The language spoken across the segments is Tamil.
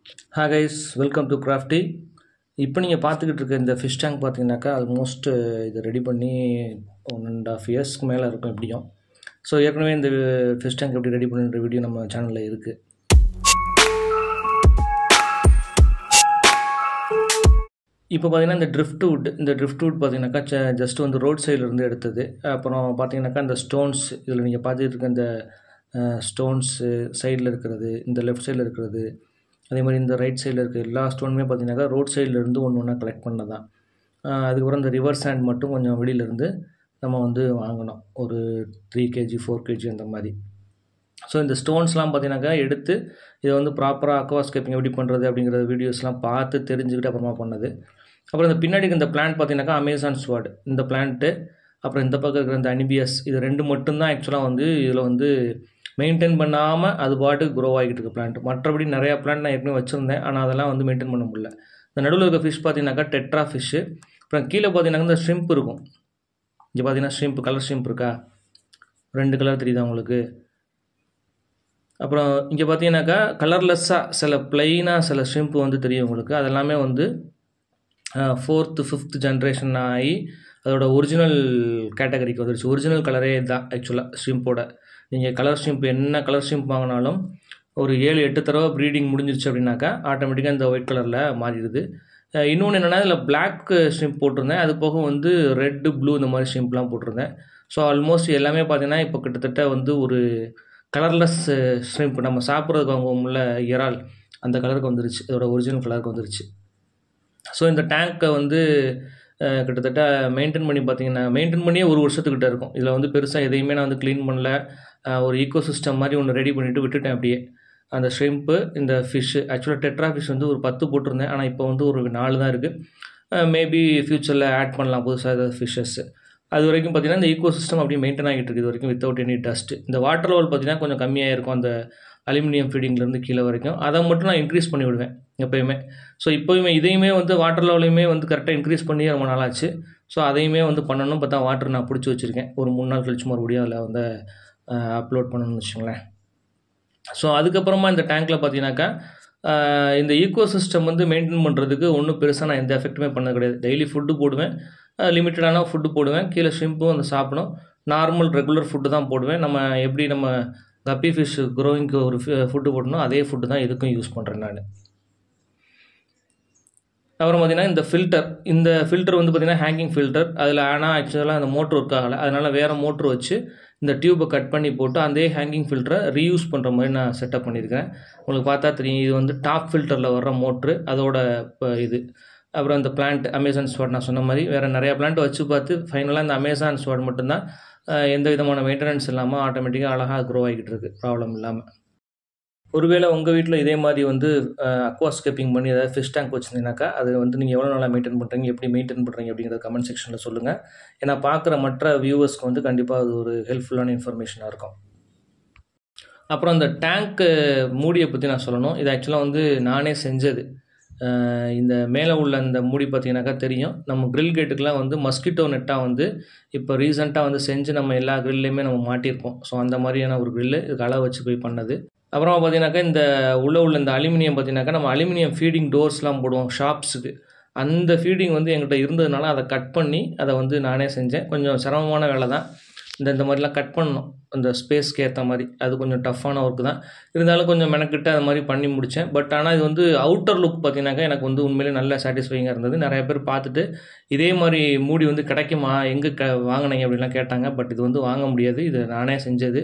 Hi guys, welcome to Crafty. இப்போ நீங்கள் பார்த்துக்கிட்டு இருக்க இந்த ஃபிஷ் டேங்க் பார்த்தீங்கன்னாக்கா ஆல்மோஸ்ட் இதை ரெடி பண்ணி 1.5 இயர்ஸ்க்கு மேலே இருக்கும் எப்படியும். ஸோ ஏற்கனவே இந்த ஃபிஷ் டேங்க் எப்படி ரெடி பண்ணுற வீடியோ நம்ம சேனலில் இருக்குது. இப்போ பார்த்தீங்கன்னா இந்த ட்ரிஃப்ட் வுட் பார்த்தீங்கன்னாக்கா ஜஸ்ட் வந்து ரோட் சைட்லேருந்து எடுத்தது. அப்புறம் பார்த்தீங்கன்னாக்கா இந்த ஸ்டோன்ஸ் இதில் நீங்கள் பார்த்துட்டு இருக்க இந்த ஸ்டோன்ஸு சைடில் இருக்கிறது, இந்த லெஃப்ட் சைடில் இருக்கிறது, அதே மாதிரி இந்த ரைட் சைடில் இருக்க எல்லா ஸ்டோனுமே பார்த்தீங்கன்னாக்கா ரோட் சைட்லேருந்து ஒன்று ஒன்றா கலெக்ட் பண்ணது தான். அதுக்கப்புறம் இந்த ரிவர் சாண்ட் மட்டும் கொஞ்சம் வெளியிலேருந்து நம்ம வந்து வாங்கினோம், ஒரு 3 kg 4 kg அந்த மாதிரி. ஸோ இந்த ஸ்டோன்ஸ்லாம் பார்த்தீங்கன்னாக்கா எடுத்து இதை வந்து ப்ராப்பராக அக்வாஸ்கேப்பிங் எப்படி பண்ணுறது அப்படிங்கிற வீடியோஸ்லாம் பார்த்து தெரிஞ்சுக்கிட்டு அப்புறமா பண்ணது. அப்புறம் இந்த பின்னாடி இந்த பிளான்ட் பார்த்தீங்கன்னாக்கா அமேசான் ஸ்வாட் இந்த பிளான்ட்டு, அப்புறம் இந்த பக்கம் இருக்கிற இந்த அனிபியஸ், இது ரெண்டு மட்டும்தான் ஆக்சுவலாக வந்து இதில் வந்து மெயின்டைன் பண்ணாமல் அது பாட்டுக்கு க்ரோ ஆகிட்டு இருக்க பிளான்ட். மற்றபடி நிறையா பிளான்ட் நான் ஏற்கனவே வச்சுருந்தேன், ஆனால் அதெல்லாம் வந்து மெயின்டைன் பண்ண முடியல. இந்த நடுவில் இருக்க ஃபிஷ் பார்த்தீங்கன்னாக்கா டெட்ரா ஃபிஷ்ஷு. அப்புறம் கீழே பார்த்தீங்கன்னாக்கா இந்த ஷ்ரிம்ப் இருக்கும். இங்கே பார்த்தீங்கன்னா ஷ்ரிம்ப், கலர் ஷ்ரிம்ப் இருக்கா, 2 கலர் தெரியுதா உங்களுக்கு. அப்புறம் இங்கே பார்த்தீங்கன்னாக்கா கலர்லெஸ்ஸாக சில ப்ளைனாக சில ஷ்ரிம்ப் வந்து தெரியும் உங்களுக்கு. அதெல்லாமே வந்து 4th 5th ஜென்ரேஷன் ஆகி அதோட ஒரிஜினல் கேட்டகரிக்கு வந்துருச்சு. ஒரிஜினல் கலரே தான் ஆக்சுவலாக ஷ்ரிம்போட. நீங்கள் கலர் ஷ்ரிம்ப் என்ன கலர் ஷ்ரிம்ப் வாங்கினாலும் ஒரு 7-8 தடவை ப்ரீடிங் முடிஞ்சிருச்சு அப்படின்னாக்கா ஆட்டோமேட்டிக்காக இந்த ஒயிட் கலரில் மாறிடுது. இன்னொன்று என்னென்னா இதில் பிளாக் ஷ்ரிம்ப் போட்டிருந்தேன், அது போக வந்து ரெட்டு ப்ளூ இந்த மாதிரி ஷ்ரிம்ப்லாம் போட்டிருந்தேன். ஸோ ஆல்மோஸ்ட் எல்லாமே பார்த்தீங்கன்னா இப்போ கிட்டத்தட்ட வந்து ஒரு கலர்லெஸ் ஷ்ரிம்ப், நம்ம சாப்பிட்றதுக்கு வாங்குவோம்ல இறால், அந்த கலருக்கு வந்துருச்சு, இதோட ஒரிஜினல் கலருக்கு வந்துருச்சு. ஸோ இந்த டேங்க்கை வந்து கிட்டத்தட்ட மெயின்டைன் பண்ணியே 1 வருஷத்துக்கிட்ட இருக்கும். இதில் வந்து பெருசாக எதையுமே நான் வந்து க்ளீன் பண்ணல. ஒரு ஈக்கோ சிஸ்டம் மாதிரி ஒன்று ரெடி பண்ணிவிட்டு விட்டுட்டேன் அப்படியே. அந்த ஷ்ரிம்ப்பு, இந்த ஃபிஷ்ஷு, ஆக்சுவலாக டெட்ரா ஃபிஷ் வந்து ஒரு 10 போட்டிருந்தேன், ஆனால் இப்போ வந்து ஒரு 4 தான் இருக்குது. மேபி ஃப்யூச்சரில் ஆட் பண்ணலாம் புதுசாக ஏதாவது ஃபிஷ்ஷஸ்ஸு. அது வரைக்கும் பார்த்திங்கன்னா இந்த ஈக்கோ சிஸ்டம் அப்படியே மெயின்டைன் ஆகிட்டு இருக்குது இது வரைக்கும் வித்தவுட் எனி டஸ்ட்டு. இந்த வாட்டர் லெவல் பார்த்திங்கன்னா கொஞ்சம் கம்மியாக இருக்கும் அந்த அலுமினியம் ஃபீடிங்லேருந்து கீழே வரைக்கும். அதை மட்டும் நான் இன்க்ரீஸ் பண்ணி விடுவேன் எப்போயுமே. ஸோ இப்போயுமே இதையுமே வந்து வாட்டர் லெவலையுமே வந்து கரெக்டாக இன்க்ரீஸ் பண்ணி ரொம்ப நாளாச்சு. ஸோ அதையுமே வந்து பண்ணணும். பார்த்தா வாட்டர் நான் பிடிச்சி வச்சுருக்கேன், ஒரு 3 நாள் கழிச்சு மறுபடியும் அதில் வந்து அப்லோட் பண்ணணும்னு வச்சுங்களேன். ஸோ அதுக்கப்புறமா இந்த டேங்க்கில் பார்த்தீங்கன்னாக்கா இந்த ஈக்கோ சிஸ்டம் வந்து மெயின்டைன் பண்ணுறதுக்கு ஒன்றும் பெருசாக நான் எந்த எஃபெக்ட்டுமே பண்ணது கிடையாது. டெய்லி ஃபுட்டு போடுவேன், லிமிட்டடான ஃபுட்டு போடுவேன், கீழே ஷ்ரிம்ப்பும் வந்து சாப்பிடும், நார்மல் ரெகுலர் ஃபுட்டு தான் போடுவேன். நம்ம எப்படி நம்ம கப்பி ஃபிஷ் க்ரோயிங்க்கு ஒரு ஃபுட்டு போடணும் அதே ஃபுட்டு தான் இதுக்கும் யூஸ் பண்ணுறேன் நான். அப்புறம் பார்த்திங்கன்னா இந்த ஃபில்டர் வந்து பார்த்திங்கன்னா ஹேங்கிங் ஃபில்டர். அதில் ஆனால் ஆக்சுவலாக அந்த மோட்ரு ஒர்க் ஆகலை, அதனால் வேறு மோட்ரு வச்சு இந்த டியூப்பை கட் பண்ணி போட்டு அதே ஹேங்கிங் ஃபில்டரை ரீயூஸ் பண்ணுற மாதிரி நான் செட்டப் பண்ணியிருக்கேன். உங்களுக்கு பார்த்தா தெரியும், இது வந்து டாப் ஃபில்டரில் வர்ற மோட்ரு, அதோட இது. அப்புறம் இந்த பிளான்ட் அமேசான் ஸ்வாட் நான் சொன்ன மாதிரி வேறு நிறையா பிளான்ட் வச்சு பார்த்து ஃபைனலாக இந்த அமேசான் ஸ்வாட் மட்டும்தான் எந்த விதமான மெயின்டெனன்ஸ் இல்லாமல் ஆட்டோமேட்டிக்காக அழகாக க்ரோ ஆகிட்டு இருக்குது, ப்ராப்ளம் இல்லாமல். ஒருவேளை உங்கள் வீட்டில் இதே மாதிரி வந்து அக்வாஸ்கேப்பிங் பண்ணி ஏதாவது ஃபிஷ் டேங்க் வச்சுருந்தீங்கன்னாக்கா அது வந்து நீங்கள் எவ்வளோ நாளாக மெயின்டைன் பண்ணுறீங்க, எப்படி மெயின்டைன் பண்ணுறீங்க அப்படிங்கிறத கமெண்ட் செக்ஷனில் சொல்லுங்கள். ஏன்னா பார்க்குற மற்ற வியூவர்ஸ்க்கு வந்து கண்டிப்பாக அது ஒரு ஹெல்ப்ஃபுல்லான இன்ஃபர்மேஷனாக இருக்கும். அப்புறம் அந்த டேங்க்கு மூடியை பற்றி நான் சொல்லணும். இது ஆக்சுவலாக வந்து நானே செஞ்சது. இந்த மேலே உள்ள இந்த மூடி பார்த்தீங்கன்னாக்கா தெரியும், நம்ம க்ரில் கேட்டுக்கெலாம் வந்து மஸ்கிட்டோ நெட்டாக வந்து இப்போ ரீசெண்டாக வந்து செஞ்சு நம்ம எல்லா க்ரில்லையுமே நம்ம மாட்டியிருப்போம். ஸோ அந்த மாதிரியான ஒரு க்ரில்லு இதுக்கு அளவு வச்சு போய் பண்ணது. அப்புறமா பார்த்தீங்கன்னாக்கா இந்த உள்ள இந்த அலுமினியம் பார்த்தீங்கன்னாக்கா நம்ம அலுமினியம் ஃபீடிங் டோர்ஸ்லாம் போடுவோம் ஷாப்ஸுக்கு, அந்த ஃபீடிங் வந்து என்கிட்ட இருந்ததுனால அதை கட் பண்ணி அதை வந்து நானே செஞ்சேன். கொஞ்சம் சிரமமான வேலை தான், இந்த மாதிரிலாம் கட் பண்ணணும் அந்த ஸ்பேஸ்க்கு ஏற்ற மாதிரி. அது கொஞ்சம் டஃப்பான ஒர்க்கு தான், இருந்தாலும் கொஞ்சம் மெனக்கிட்டு அது மாதிரி பண்ணி முடித்தேன். பட் ஆனால் இது வந்து அவுட்டர் லுக் பார்த்தீங்கன்னாக்கா எனக்கு வந்து உண்மையிலே நல்ல சாட்டிஸ்ஃபைங்காக இருந்தது. நிறைய பேர் பார்த்துட்டு இதே மாதிரி மூடி வந்து கிடைக்குமா, எங்கே வாங்கினீங்க அப்படின்லாம் கேட்டாங்க. பட் இது வந்து வாங்க முடியாது, இது நானே செஞ்சது.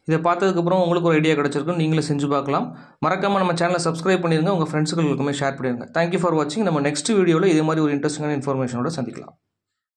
இதை பார்த்ததுக்கப்புறம் உங்களுக்கு ஒரு ஐடியா கிடச்சிருக்கும், நீங்களே செஞ்சு பார்க்கலாம். மறக்காமல் நம்ம சேனலை சப்ஸ்கிரைப் பண்ணிடுங்க, உங்கள் ஃப்ரெண்ட்ஸுகளுக்குமே ஷேர் பண்ணிடுங்க. தேங்க்யூ ஃபார் வாட்சிங். நம்ம நெக்ஸ்ட் வீடியோவில் இதே மாதிரி ஒரு இன்ட்ரெஸ்டிங்கான இன்ஃபர்மேஷனோட சந்திக்கலாம்.